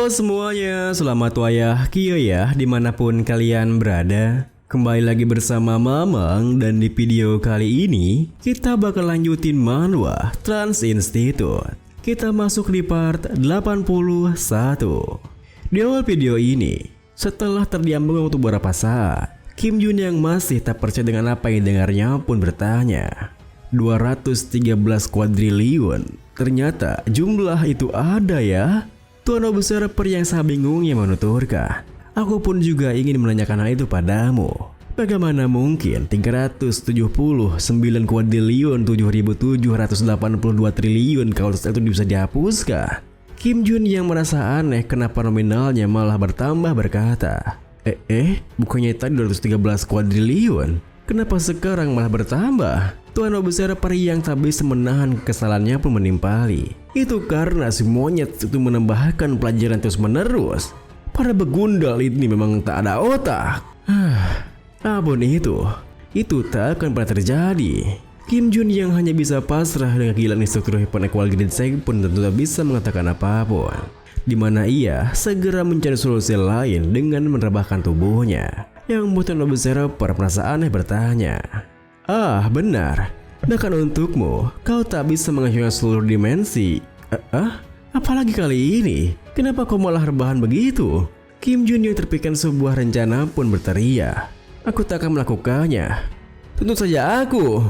Halo semuanya, selamat wayah Kio ya dimanapun kalian berada. Kembali lagi bersama Mamang dan di video kali ini kita bakal lanjutin manhwa Trans Institute. Kita masuk di part 81. Di awal video ini, setelah terdiam untuk beberapa saat, Kim Jun yang masih tak percaya dengan apa yang dengarnya pun bertanya, 213 kuadriliun, ternyata jumlah itu ada ya? Tuan besar peri yang sangat bingung yang menuturkan, aku pun juga ingin menanyakan hal itu padamu. Bagaimana mungkin 379 kuadriliun 7.782 triliun kalau itu bisa dihapuskan? Kim Jun yang merasa aneh kenapa nominalnya malah bertambah berkata, bukannya tadi 213 kuadriliun? Kenapa sekarang malah bertambah? Tuan besar peri yang tak bisa menahan kesalahannya pun menimpali. Itu karena si monyet itu menambahkan pelajaran terus menerus. Para begundal ini memang tak ada otak. Apapun itu tak akan pernah terjadi. Kim Jun yang hanya bisa pasrah dengan kegilaan instruktur Hyper Equal Grid Seg pun tentu tak bisa mengatakan apapun. Di mana ia segera mencari solusi lain dengan merebahkan tubuhnya. Yang membuat Tuan besar merasa aneh bertanya, benar. Bahkan untukmu, kau tak bisa menghancurkan seluruh dimensi. Apalagi kali ini, kenapa kau malah rebahan begitu? Kim Jun yang terpikirkan sebuah rencana pun berteriak, aku tak akan melakukannya. Tentu saja aku.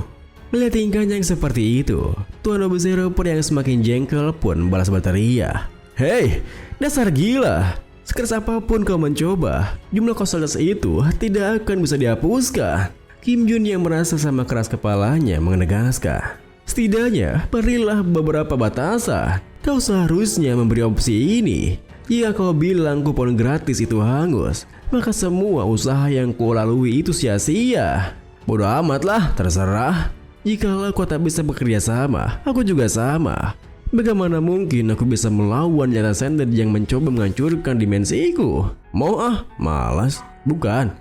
Melihat tingkahnya yang seperti itu, Tuan besar yang semakin jengkel pun balas berteriak, hei, dasar gila. Sekeras apapun kau mencoba, jumlah kosalitas itu tidak akan bisa dihapuskan. Kim Jun yang merasa sama keras kepalanya menegaskan, setidaknya berilah beberapa batasan. Kau seharusnya memberi opsi ini. Jika kau bilang kupon gratis itu hangus, maka semua usaha yang kau lalui itu sia-sia. Bodoh amat lah, terserah. Jikalau kau tak bisa bekerja sama, aku juga sama. Bagaimana mungkin aku bisa melawan nyata sender yang mencoba menghancurkan dimensiku? Malas. Bukan.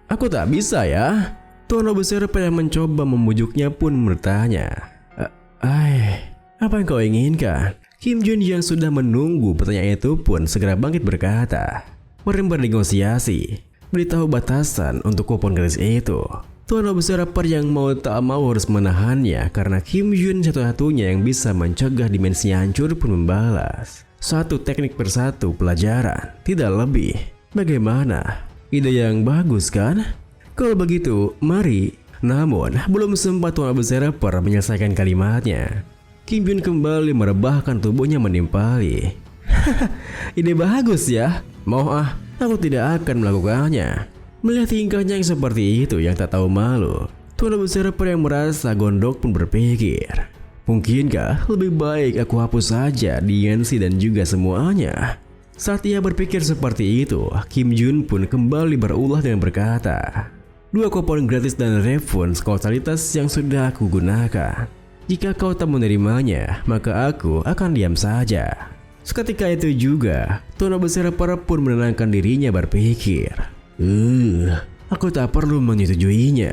Aku tak bisa ya. Tuan besar yang mencoba membujuknya pun bertanya, apa yang kau inginkan? Kim Jun yang sudah menunggu pertanyaan itu pun segera bangkit berkata, mari bernegosiasi. Beritahu batasan untuk kupon gratis itu. Tuan besar yang mau tak mau harus menahannya karena Kim Jun satu-satunya yang bisa mencegah dimensinya hancur pun membalas. Satu teknik persatu pelajaran, tidak lebih. Bagaimana? Ide yang bagus kan? Kalau begitu, mari. Namun, belum sempat Tuan besar menyelesaikan kalimatnya, Kim Jun kembali merebahkan tubuhnya menimpali. Ide bagus ya? Aku tidak akan melakukannya. Melihat tingkahnya yang seperti itu yang tak tahu malu, Tuan besar yang merasa gondok pun berpikir, mungkinkah lebih baik aku hapus saja dimensi dan juga semuanya? Saat ia berpikir seperti itu, Kim Jun pun kembali berulah dengan berkata, 2 kupon gratis dan refund kausalitas yang sudah aku gunakan. Jika kau tak menerimanya, maka aku akan diam saja. Seketika itu juga, Tuan besar pun menenangkan dirinya berpikir, aku tak perlu menyetujuinya.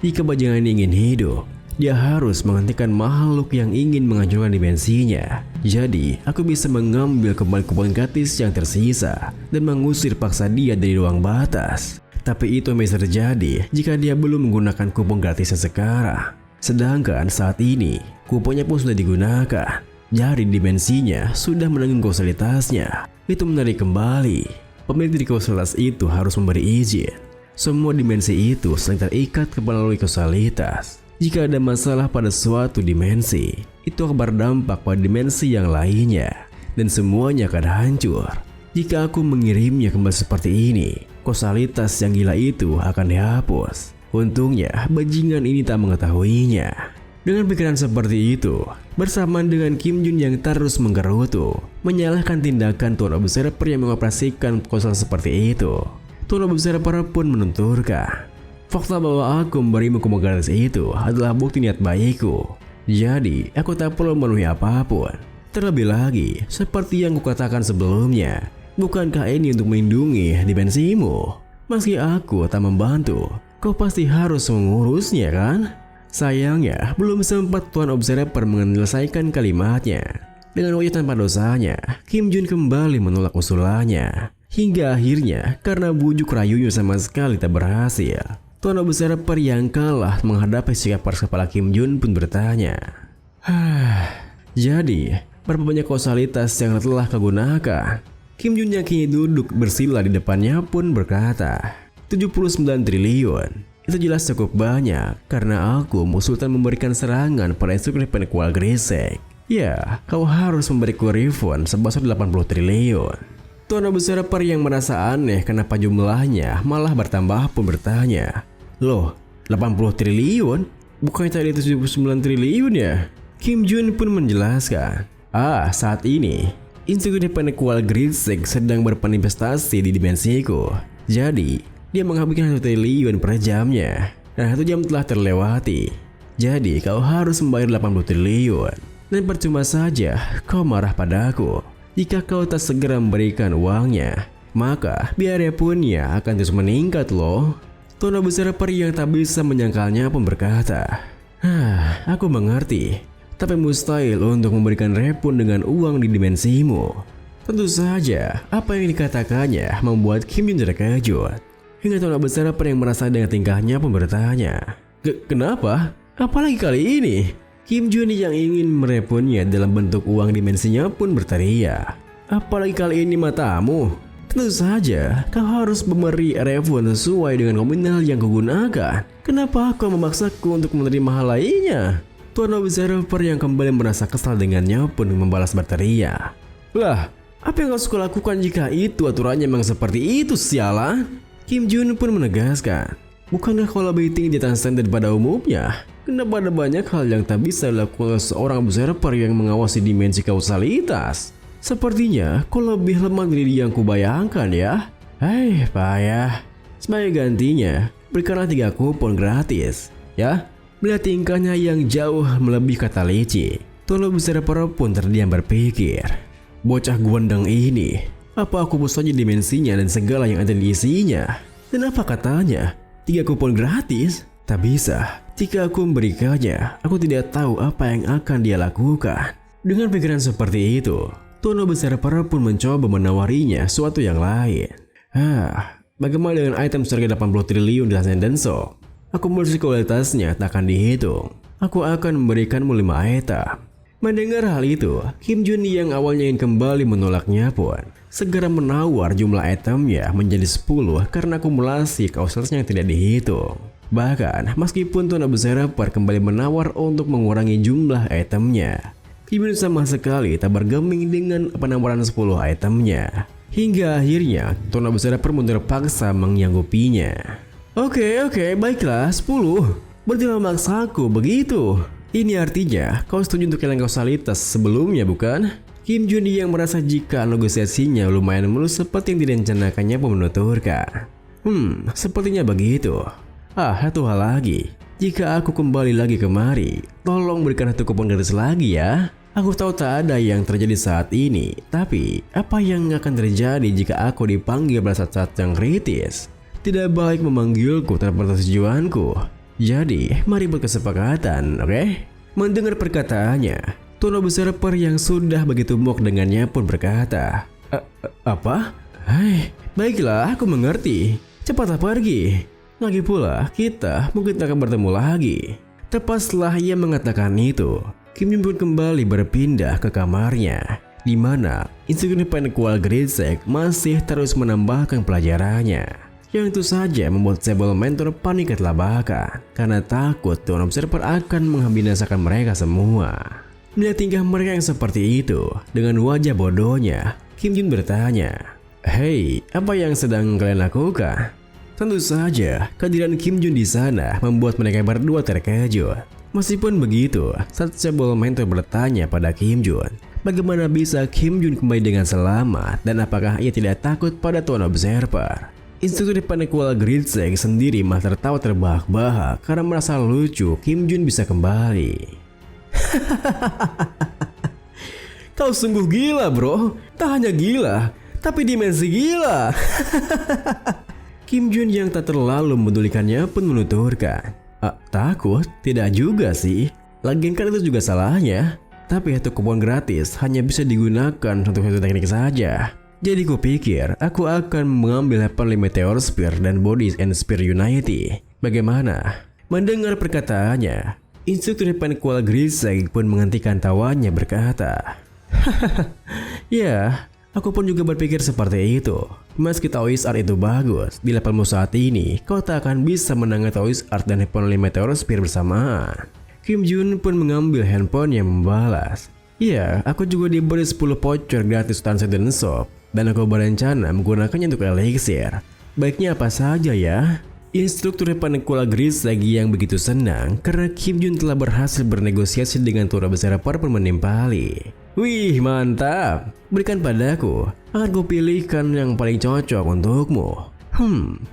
Jika bajingan ini ingin hidup, dia harus menghentikan makhluk yang ingin menghancurkan dimensinya. Jadi, aku bisa mengambil kembali kupon gratis yang tersisa dan mengusir paksa dia dari ruang batas. Tapi itu bisa terjadi jika dia belum menggunakan kupon gratisnya sekarang. Sedangkan saat ini, kuponnya pun sudah digunakan. Jadi dimensinya sudah menanggung kausalitasnya. Itu menarik kembali. Pemilik dari kausalitas itu harus memberi izin. Semua dimensi itu saling terikat melalui kausalitas. Jika ada masalah pada suatu dimensi, itu akan berdampak pada dimensi yang lainnya. Dan semuanya akan hancur. Jika aku mengirimnya kembali seperti ini, kausalitas yang gila itu akan dihapus. Untungnya, bajingan ini tak mengetahuinya. Dengan pikiran seperti itu, bersamaan dengan Kim Jun yang terus menggerutu, menyalahkan tindakan Tuan besar yang mengoperasikan konsol seperti itu, Tuan besar pun menuturkan, fakta bahwa aku memberimu kupon gratis itu adalah bukti niat baikku. Jadi, aku tak perlu memenuhi apapun. Terlebih lagi, seperti yang kukatakan sebelumnya, bukankah ini untuk melindungi dimensimu? Meski aku tak membantu, kau pasti harus mengurusnya kan? Sayangnya, belum sempat Tuan Observer menyelesaikan kalimatnya. Dengan wajah tanpa dosanya, Kim Jun kembali menolak usulannya. Hingga akhirnya, karena bujuk rayunya sama sekali tak berhasil, Tuan Observer yang kalah menghadapi sikap keras kepala Kim Jun pun bertanya, jadi, berapa banyak kausalitas yang telah kau gunakan? Kim Jun yang kini duduk bersila di depannya pun berkata, 79 triliun. Itu jelas cukup banyak, karena aku mengusulkan memberikan serangan pada instruksi penekual Grisek. Ya, kau harus memberiku refund sebesar 80 triliun. Tuan Observer yang merasa aneh kenapa jumlahnya malah bertambah pun bertanya, loh, 80 triliun? Bukannya tadi 79 triliun ya? Kim Jun pun menjelaskan, saat ini instruksi penekual Grisek sedang berpenginvestasi di dimensiku. Jadi, dia menghabiskan 1 triliun per jamnya. Dan 1 jam telah terlewati. Jadi, kau harus membayar 80 triliun. Dan percuma saja kau marah padaku. Jika kau tak segera memberikan uangnya, maka biaya punnya akan terus meningkat loh. Tuan Observer yang tak bisa menyangkalnya pun berkata, aku mengerti, tapi mustahil untuk memberikan refund dengan uang di dimensimu. Tentu saja, apa yang dikatakannya membuat Kim Jun terkejut. Hingga Tuan Observer yang merasa dengan tingkahnya pun bertanya, kenapa? Apalagi kali ini? Kim Jun yang ingin merefundnya dalam bentuk uang dimensinya pun berteriak, apalagi kali ini matamu? Tentu saja, kau harus memberi refund sesuai dengan nominal yang kugunakan. Kenapa kau memaksaku untuk menerima hal lainnya? Tuan Observer yang kembali merasa kesal dengannya pun membalas berteriak, lah, apa yang harus kulakukan jika itu aturannya memang seperti itu, sialan? Kim Jun pun menegaskan, bukankah kau lebih tinggi di atas standar pada umumnya? Kenapa ada banyak hal yang tak bisa dilakukan oleh seorang observer yang mengawasi dimensi kausalitas? Sepertinya kau lebih lemah dari yang kubayangkan ya. Hei, payah. Sebagai gantinya, berikanlah 3 kupon gratis. Ya, melihat tingkahnya yang jauh melebihi kata licik, Tuan Observer pun terdiam berpikir, bocah gondang ini, apa aku bos saja dimensinya dan segala yang ada di isinya? Dan apa katanya? 3 kupon gratis? Tak bisa. Jika aku memberikannya, aku tidak tahu apa yang akan dia lakukan. Dengan pikiran seperti itu, Tuan Observer pun mencoba menawarinya suatu yang lain. Bagaimana dengan item seharga 80 triliun di Ascendenso? Akumulasi kualitasnya tak akan dihitung. Aku akan memberikanmu 5 item. Mendengar hal itu, Kim Jun yang awalnya ingin kembali menolaknya pun segera menawar jumlah itemnya menjadi 10 karena akumulasi kausalitasnya yang tidak dihitung. Bahkan, meskipun Tuan Observer kembali menawar untuk mengurangi jumlah itemnya, Kim Jun sama sekali tak bergeming dengan penawaran 10 itemnya. Hingga akhirnya, Tuan Observer pun terpaksa menyanggupinya. Oke, baiklah, 10. Berarti memaksaku begitu. Ini artinya, kau setuju untuk kehilangan kausalitas sebelumnya, bukan? Kim Jun yang merasa jika negosiasinya lumayan mulus seperti yang direncanakannya pun menuturkan. Sepertinya begitu. Satu hal lagi. Jika aku kembali lagi kemari, tolong berikan 1 kupon gratis lagi ya. Aku tahu tak ada yang terjadi saat ini, tapi apa yang akan terjadi jika aku dipanggil pada saat-saat yang kritis? Tidak baik memanggilku tanpa persetujuanku. Jadi, mari berkesepakatan, oke? Mendengar perkataannya, Tuan Observer yang sudah begitu muak dengannya pun berkata, apa? Baiklah, aku mengerti. Cepatlah pergi. Lagi pula, kita mungkin akan bertemu lagi. Tepat setelah ia mengatakan itu, Kim Jun pun kembali berpindah ke kamarnya, di mana instruksi penekual Grisek masih terus menambahkan pelajarannya. Yang itu saja membuat Sable Mentor panik ketelabakan karena takut Tuan Observer akan membinasakan mereka semua. Melihat tingkah mereka yang seperti itu, dengan wajah bodohnya, Kim Jun bertanya, "Hei, apa yang sedang kalian lakukan?" Tentu saja, kehadiran Kim Jun di sana membuat mereka berdua terkejut. Meskipun begitu, saat Sable Mentor bertanya pada Kim Jun, bagaimana bisa Kim Jun kembali dengan selamat dan apakah ia tidak takut pada Tuan Observer? Instruktur penekual Grisek sendiri malah tertawa terbahak-bahak karena merasa lucu Kim Jun bisa kembali. Kau sungguh gila bro, tak hanya gila, tapi dimensi gila. Kim Jun yang tak terlalu memedulikannya pun menuturkan, takut? Tidak juga sih, lagian kan itu juga salahnya. Tapi satu kupon gratis hanya bisa digunakan untuk satu teknik saja. Jadi kupikir aku akan mengambil Heavenly Meteor Spear dan Body and Spear Unity. Bagaimana? Mendengar perkataannya, instruktur Penqual Griseg pun menghentikan tawanya berkata, ya, aku pun juga berpikir seperti itu. Meski Toys Art itu bagus, di levelmu saat ini, kau tak akan bisa menangani Toys Art dan Heavenly Meteor Spear bersamaan. Kim Jun pun mengambil handphone yang membalas. Ya, aku juga diberi 10 voucher gratis Transcendent Shop, dan aku berencana menggunakannya untuk elixir. Baiknya apa saja ya? Instruktur Penqual Griseg yang begitu senang karena Kim Jun telah berhasil bernegosiasi dengan Tura Besar pun menimpali. Wih, mantap. Berikan padaku. Akan kupilihkan yang paling cocok untukmu.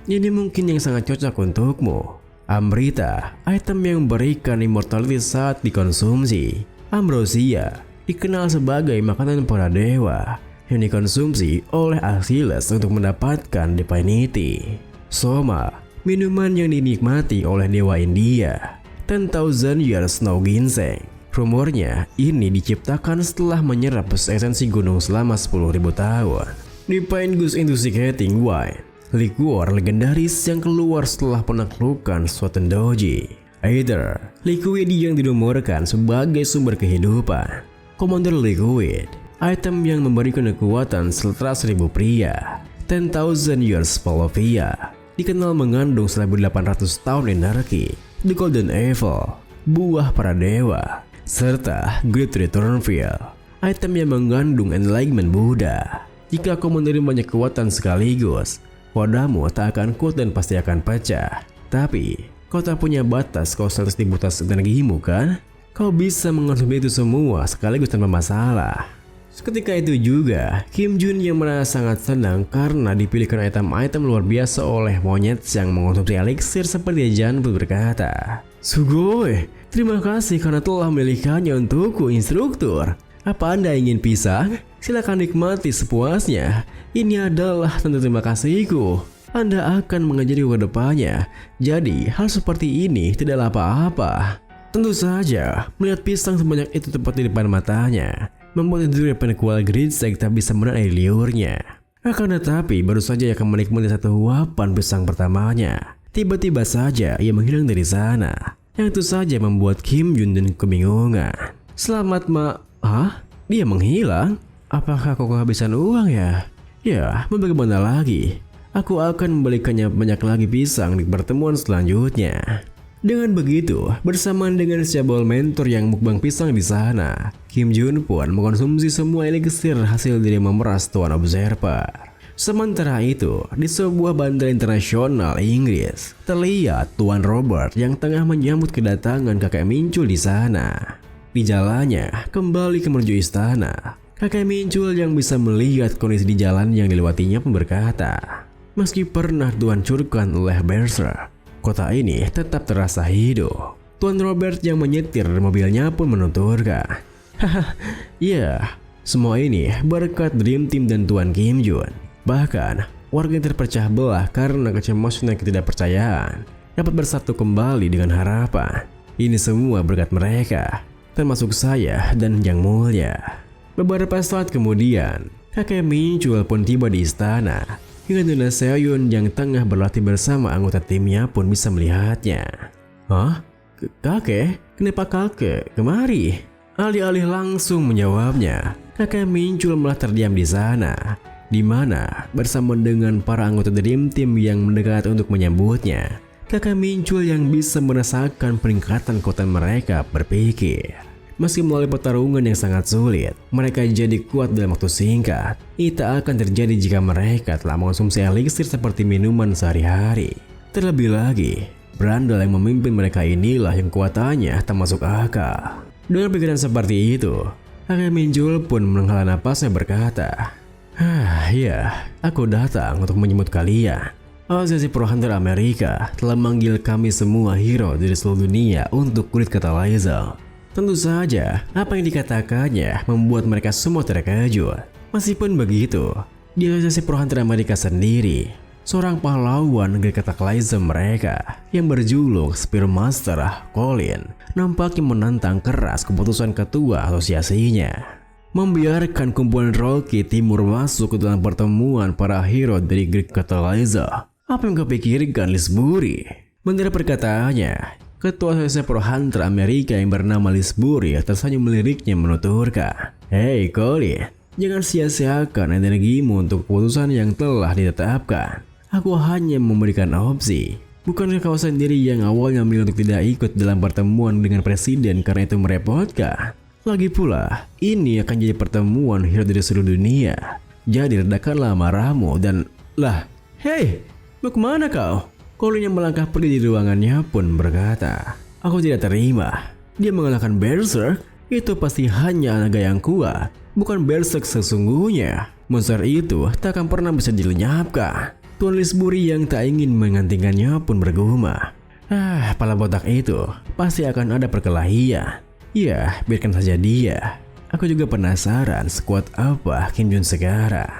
Ini mungkin yang sangat cocok untukmu. Amrita, item yang memberikan immortality saat dikonsumsi. Ambrosia, dikenal sebagai makanan para dewa yang dikonsumsi oleh Achilles untuk mendapatkan divinity. Soma, minuman yang dinikmati oleh dewa India. 10,000 years snow ginseng. Rumornya ini diciptakan setelah menyerap esensi gunung selama 10.000 tahun. Divine Goose Intoxicating Wine, liquor legendaris yang keluar setelah penaklukan suatu doji. Aether, liquid yang dinomorkan sebagai sumber kehidupan. Commander Liquid, item yang memberikan kekuatan setelah 1000 pria. 10,000 years Polovia, dikenal mengandung 1800 tahun energi. The Golden Apple, buah para dewa. Serta Great Return Field, item yang mengandung enlightenment Buddha. Jika kau menerima banyak kekuatan sekaligus, wadahmu tak akan kuat dan pasti akan pecah. Tapi, kau tak punya batas konsentrasitas energimu kan? Kau bisa mengonsumsi itu semua sekaligus tanpa masalah. Ketika itu juga, Kim Jun yang merasa sangat senang karena dipilihkan item-item luar biasa oleh monyet yang mengonsumsi elixir seperti Jan pun berkata, Sugoi, terima kasih karena telah memilihkannya untukku, instruktur. Apa Anda ingin pisang? Silakan nikmati sepuasnya. Ini adalah tanda terima kasihku. Anda akan mengajariku ke depannya. Jadi, hal seperti ini tidaklah apa-apa. Tentu saja, melihat pisang sebanyak itu tepat di depan matanya membuat instruktur Penqual Griseg tak bisa menahan liurnya. Akan tetapi, baru saja ia akan menikmati satu huapan pisang pertamanya. Tiba-tiba saja ia menghilang dari sana. Yang itu saja membuat Kim Jun dan kebingungan. Selamat Hah? Dia menghilang? Apakah kau kehabisan uang ya? Ya, mau bagaimana lagi? Aku akan membelikannya banyak lagi pisang di pertemuan selanjutnya. Dengan begitu, bersamaan dengan Syabol mentor yang mukbang pisang di sana, Kim Jun pun mengkonsumsi semua elixir hasil dari memeras Tuan Observer. Sementara itu, di sebuah bandara internasional Inggris, terlihat Tuan Robert yang tengah menyambut kedatangan kakek Mincul di sana. Di jalannya kembali ke menuju istana, kakek Mincul yang bisa melihat kondisi di jalan yang dilewatinya pun berkata, meski pernah dihancurkan oleh Berserk, kota ini tetap terasa hidup. Tuan Robert yang menyetir mobilnya pun menuturkan, haha, ya, semua ini berkat Dream Team dan Tuan Kim Jun. Bahkan, warga yang terpecah belah karena kecemasan dan ketidakpercayaan dapat bersatu kembali dengan harapan. Ini semua berkat mereka, termasuk saya dan Yang Mulia. Beberapa saat kemudian, kakek Mincul pun tiba di istana. Hingga Nuna Seoyun yang tengah berlatih bersama anggota timnya pun bisa melihatnya. Hah? Kakek? Kenapa kakek kemari? Alih-alih langsung menjawabnya, kakek Mincul malah terdiam di sana, di mana bersama dengan para anggota Dream Team yang mendekat untuk menyambutnya. Kakek Mincul yang bisa merasakan peningkatan kekuatan mereka berpikir, meski melalui pertarungan yang sangat sulit, mereka jadi kuat dalam waktu singkat. Ini tak akan terjadi jika mereka telah mengonsumsi elixir seperti minuman sehari-hari. Terlebih lagi, Brandal yang memimpin mereka inilah yang kuatannya tak masuk akal. Dengan pikiran seperti itu, kakek Mincul pun menghela napasnya berkata, ya, aku datang untuk menyambut kalian. Asosiasi Pro Hunter Amerika telah memanggil kami semua hero dari seluruh dunia untuk kulit kata Laezel. Tentu saja, apa yang dikatakannya membuat mereka semua terkejut. Meskipun begitu, di Asosiasi Pro Hunter Amerika sendiri, seorang pahlawan negeri kataklizm mereka yang berjuluk Spearmaster Colin nampaknya menantang keras keputusan ketua asosiasinya, membiarkan kumpulan Rocky Timur masuk ke dalam pertemuan para hero dari Great Catalyzer. Apa yang kau pikirkan, Lisbury? Mendengar perkataannya, ketua asosiasi Pro Hunter Amerika yang bernama Lisbury tersenyum meliriknya menuturkan, "Hei Colin, jangan sia-siakan energimu untuk keputusan yang telah ditetapkan. Aku hanya memberikan opsi. Bukankah kau sendiri yang awalnya memilih untuk tidak ikut dalam pertemuan dengan presiden karena itu merepotkan? Lagi pula, ini akan jadi pertemuan hero dari seluruh dunia. Jadi redakanlah marahmu dan..." "Lah, hei, mau kemana kau?" Colin yang melangkah pergi di ruangannya pun berkata, "Aku tidak terima. Dia mengalahkan Berserk. Itu pasti hanya naga yang kuat, bukan Berserk sesungguhnya. Monster itu tak akan pernah bisa dilenyapkan." Tuan Lisbury yang tak ingin menggantikannya pun bergumam, "Pala botak itu pasti akan ada perkelahian. Ya, biarkan saja dia. Aku juga penasaran sekuat apa Kim Jun sekarang."